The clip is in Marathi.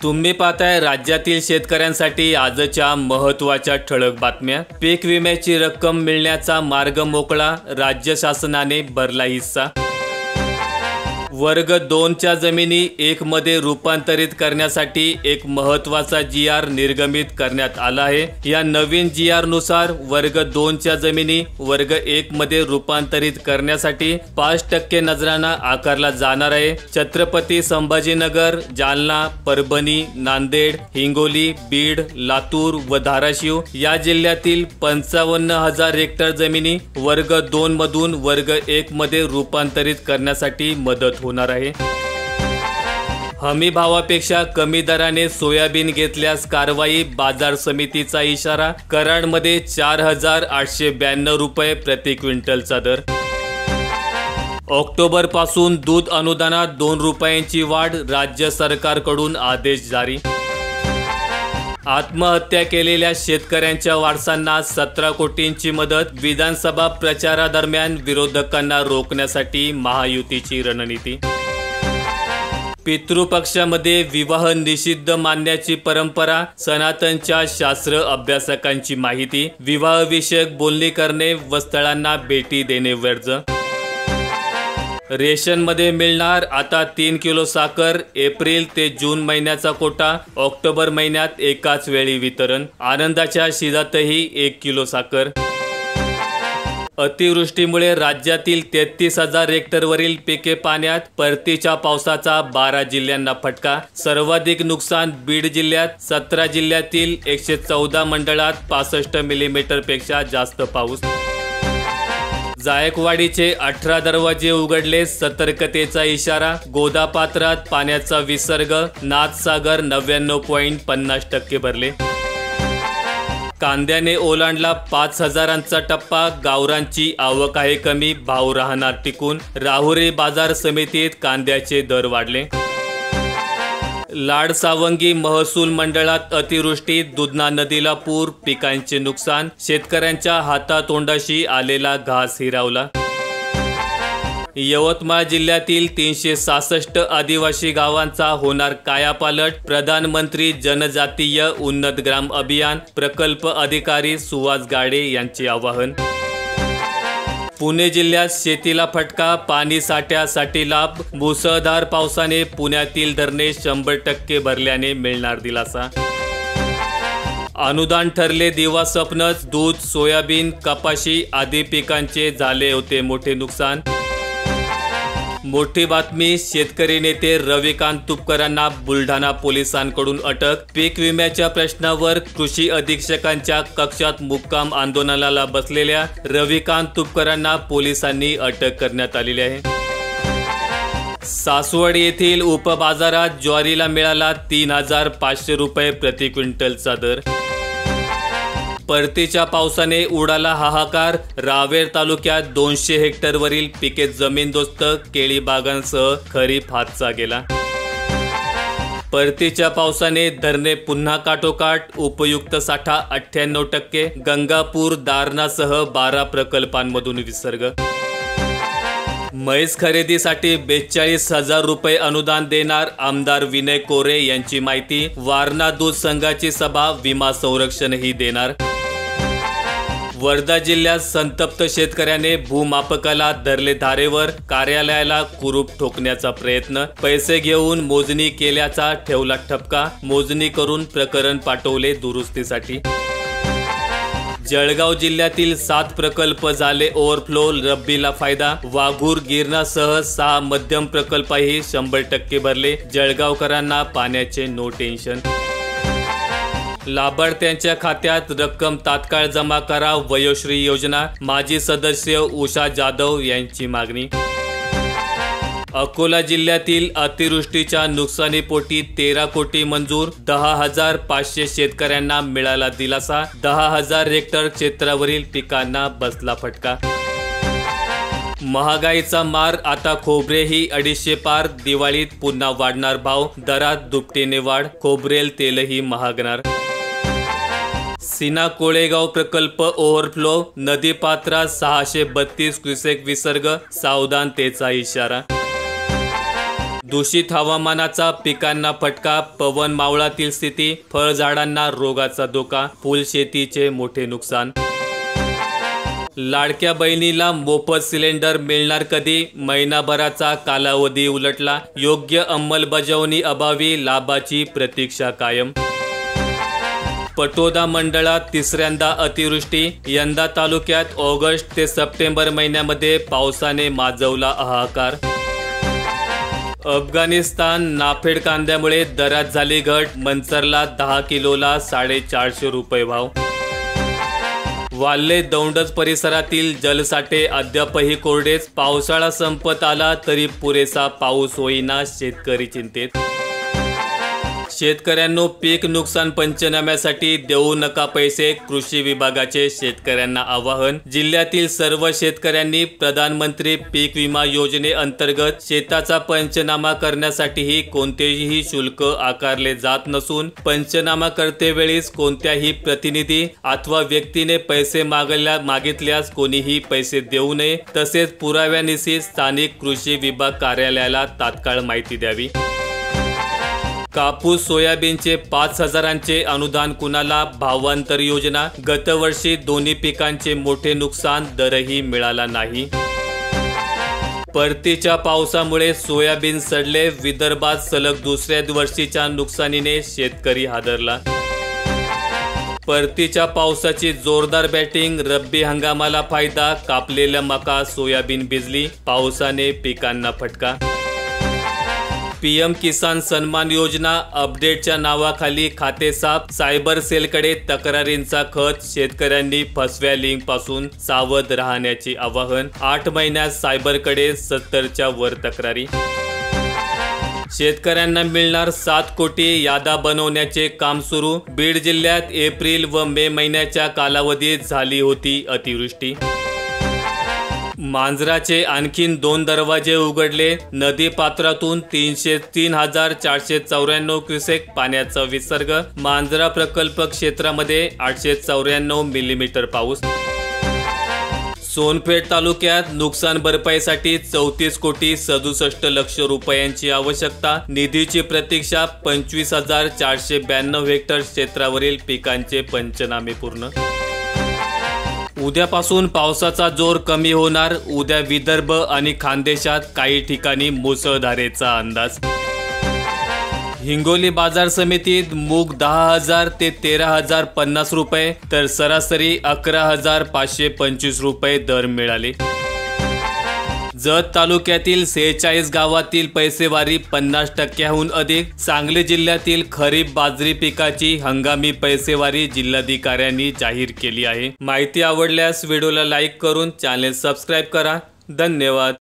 तुम्ही पाहताय राज्यातील शेतकऱ्यांसाठी आजच्या महत्त्वाच्या ठळक बातम्या। पीक विम्याची रक्कम मिळण्याचा मार्ग मोकळा, राज्य शासनाने भरला हिस्सा। वर्ग 2 च्या जमिनी 1 मध्ये रूपांतरित करण्यासाठी एक महत्त्वाचा GR निर्गमित करण्यात आला आहे। या नवीन GR नुसार वर्ग 2 च्या जमिनी वर्ग 1 मध्ये रूपांतरित करण्यासाठी 5% नजराना आकारला जाणार आहे। छत्रपती संभाजीनगर, जालना, परभणी, नांदेड, हिंगोली, बीड, लातूर व धाराशिव या जिल्ह्यातील 55,000 हेक्टर जमिनी वर्ग 2 मधून वर्ग 1 मध्ये रूपांतरित करण्यासाठी मदत होणार आहे। हमी भावापेक्षा कमी दराने सोयाबीन घेतल्यास कारवाई, बाजार समितीचा इशारा। कराडमध्ये 4,892 रुपये प्रति क्विंटलचा दर। ऑक्टोबर पासून दूध अनुदानात 2 रुपयांची वाढ, राज्य सरकारकडून आदेश जारी। आत्महत्या केलेल्या शेतकऱ्यांच्या वारसांना 17 कोटींची मदत। विधानसभा प्रचारादरम्यान विरोधकांना रोखण्यासाठी महायुतीची रणनीती। पितृपक्षामध्ये विवाह निषिद्ध मानण्याची परंपरा, सनातनच्या शास्त्र अभ्यासकांची माहिती। विवाहविषयक बोलणी करणे व स्थळांना भेटी देणे वर्ज। रेशनमध्ये मिळणार आता 3 किलो साखर। एप्रिल ते जून महिन्याचा कोटा, ऑक्टोबर महिन्यात एकाच वेळी वितरण। आनंदाच्या शिधातही 1 किलो साखर। अतिवृष्टीमुळे राज्यातील 33,000 हेक्टरवरील पिके पाण्यात, परतीच्या पावसाचा 12 जिल्ह्यांना फटका। सर्वाधिक नुकसान बीड जिल्ह्यात। 17 जिल्ह्यातील 114 मंडळात 65 मिलीमीटरपेक्षा जास्त पाऊस। जायकवाडीचे 18 दरवाजे उघडले, सतर्कतेचा इशारा। गोदापात्रात पाण्याचा विसर्ग, नाथसागर 99.50% भरले। कांद्याने ओलांडला 5,000चा टप्पा, गावरांची आवक आहे कमी, भाव राहणार टिकून। राहुरी बाजार समितीत कांद्याचे दर वाढले। लाडसावंगी महसूल मंडळात अतिवृष्टी, दुधना नदीला पूर, पिकांचे नुकसान। शेतकऱ्यांच्या हातातोंडाशी आलेला घास हिरावला। यवतमाळ जिल्ह्यातील 366 आदिवासी गावांचा होणार कायापालट। प्रधानमंत्री जनजातीय उन्नत ग्राम अभियान, प्रकल्प अधिकारी सुहास गाडे यांचे आवाहन। पुणे जिल्ह्यात शेतीला फटका, पाणी साठ्यासाठी लाभ। मुसळधार पावसाने पुण्यातील धरणे 100% भरल्याने मिळणार दिलासा। अनुदान ठरले दिवा स्वप्नच, दूध, सोयाबीन, कपाशी आदी पिकांचे झाले होते मोठे नुकसान। मोठी बातमी, शेतकरी नेते रविकांत तुपकरांना बुलढाणा पोलिसांकडून अटक। पीक विम्याच्या प्रश्नावर कृषी अधीक्षकांच्या कक्षात मुक्काम आंदोलनाला बसलेल्या रविकांत तुपकरांना पोलिसांनी अटक करण्यात आलेली आहे। सासवड येथील उपबाजारात ज्वारीला मिळाला 3,500 रुपये प्रति क्विंटलचा दर। परतीच्या पावसाने उडाला हाहाकार, रावेर तालुक्यात 200 हेक्टरवरील पिके जमीनदोस्त, केळी बागांसह खरीप हातचा गेला। परतीच्या पावसाने धरणे पुन्हा काठोकाठ, उपयुक्त साठा 98%, गंगापूर, दारणासह 12 प्रकल्पांमधून विसर्ग। म्हैस खरेदीसाठी 42,000 रुपये अनुदान देणार, आमदार विनय कोरे यांची माहिती। वारणा दूध संघाची सभा, विमा संरक्षणही देणार। वर्धा जिल्ह्यात संतप्त शेतकऱ्याने भूमापकाला धरले धारेवर, कार्यालयाला कुरूप ठोकण्याचा प्रयत्न। पैसे घेऊन मोजणी केल्याचा ठेवला ठपका, मोजणी करून प्रकरण पाठवले दुरुस्तीसाठी। जळगाव जिल्ह्यातील 7 प्रकल्प झाले ओव्हरफ्लो, रब्बीला फायदा। वाघूर, गिरणासह 6 मध्यम प्रकल्पही 100% भरले, जळगावकरांना पाण्याचे नो टेन्शन। लाभार्थ्यांच्या खात्यात रक्कम तात्काळ जमा करा, वयोश्री योजना। माजी सदस्य उषा जाधव यांची मागणी। अकोला जिल्ह्यातील अतिवृष्टीच्या नुकसानीपोटी 13 कोटी मंजूर, 10,500 शेतकऱ्यांना मिळाला दिलासा। 10,000 हेक्टर क्षेत्रावरील पिकांना बसला फटका। महागाईचा मार, आता खोबरेही 250 पार, दिवाळीत पुन्हा वाढणार भाव, दरात दुपटीने वाढ, खोबरेल तेलही महागणार। सीना कोळेगाव प्रकल्प ओव्हरफ्लो, नदीपात्रात 632 क्युसेक विसर्ग, सावधानतेचा इशारा। दूषित हवामानाचा पिकांना फटका, पवन मावळातील स्थिती, फळझाडांना रोगाचा धोका, फुलशेतीचे मोठे नुकसान। लाडक्या बहिणीला मोफत सिलेंडर मिळणार कधी? महिनाभराचा कालावधी उलटला, योग्य अंमलबजावणी अभावी लाभाची प्रतीक्षा कायम। पटोदा मंडळात तिसऱ्यांदा अतिवृष्टी, यंदा तालुक्यात ऑगस्ट ते सप्टेंबर महिन्यामध्ये पावसाने माजवला हाहाकार। अफगाणिस्तान नाफेड कांद्यामुळे दरात झाली घट, मंचरला 10 किलोला 450 रुपये भाव। वाल्हे दौंडज परिसरातील जलसाठे अद्यापही कोरडेच, पावसाळा संपत आला तरी पुरेसा पाऊस होईना, शेतकरी चिंतेत। शेतकऱ्यांनो, पीक नुकसान पंचनाम्यासाठी देऊ नका पैसे, कृषी विभागाचे शेतकऱ्यांना आवाहन। जिल्ह्यातील सर्व शेतकऱ्यांनी प्रधानमंत्री पीक विमा योजनेअंतर्गत शेताचा पंचनामा करण्यासाठीही कोणतेही शुल्क आकारले जात नसून, पंचनामा करतेवेळीस कोणत्याही प्रतिनिधी अथवा व्यक्तीने पैसे मागितल्यास कोणीही पैसे देऊ नये, तसेच पुराव्यानिशी स्थानिक कृषी विभाग कार्यालयाला तात्काळ माहिती द्यावी। कापूस सोयाबीनचे 5,000चे अनुदान कुणाला? भावांतर योजना, गतवर्षी दोन्ही पिकांचे मोठे नुकसान, दरही मिळाला नाही। परतीच्या पावसामुळे सोयाबीन सडले, विदर्भात सलग दुसऱ्या वर्षीच्या नुकसानीने शेतकरी हादरला। परतीच्या पावसाची जोरदार बॅटिंग, रब्बी हंगामाला फायदा, कापलेल्या मका सोयाबीन भिजली, पावसाने पिकांना फटका। पीएम किसान सन्मान योजना अपडेटच्या नावाखाली खाते साफ, सायबर सेलकडे तक्रारींचा खत, शेतकऱ्यांनी फसव्या लिंकपासून सावध राहण्याचे आवाहन, 8 महिन्यात सायबरकडे 70च्या वर तक्रारी। शेतकऱ्यांना मिळणार 7 कोटी, यादा बनवण्याचे काम सुरू, बीड जिल्ह्यात एप्रिल व मे महिन्याच्या कालावधीत झाली होती अतिवृष्टी। मांजराचे आणखीन 2 दरवाजे उघडले, नदी पात्रातून 3,494 क्युसेक पाण्याचा विसर्ग, मांजरा प्रकल्प क्षेत्रामध्ये 894 मिलीमीटर पाऊस। सोनपेठ तालुक्यात नुकसान भरपाईसाठी 34 कोटी 67 लक्ष रुपयांची आवश्यकता, निधीची प्रतीक्षा, 25,492 हेक्टर क्षेत्रावरील पिकांचे पंचनामे पूर्ण। उद्यापासून पावसाचा जोर कमी होणार, उद्या विदर्भ आणि खानदेशात काही ठिकाणी मुसळधारेचा अंदाज। हिंगोली बाजार समितीत मूग 10,000 ते 13,050 रुपये, तर सरासरी 11,525 रुपये दर मिळाले। जत तालुक्यातील 46 गावातील पैसेवारी 50%हून अधिक, सांगली जिल्ह्यातील खरीप बाजरी पिकाची हंगामी पैसेवारी जिल्हाधिकाऱ्यांनी जाहीर केली आहे। माहिती आवडल्यास व्हिडिओला लाईक करून चॅनल सबस्क्राईब करा। धन्यवाद।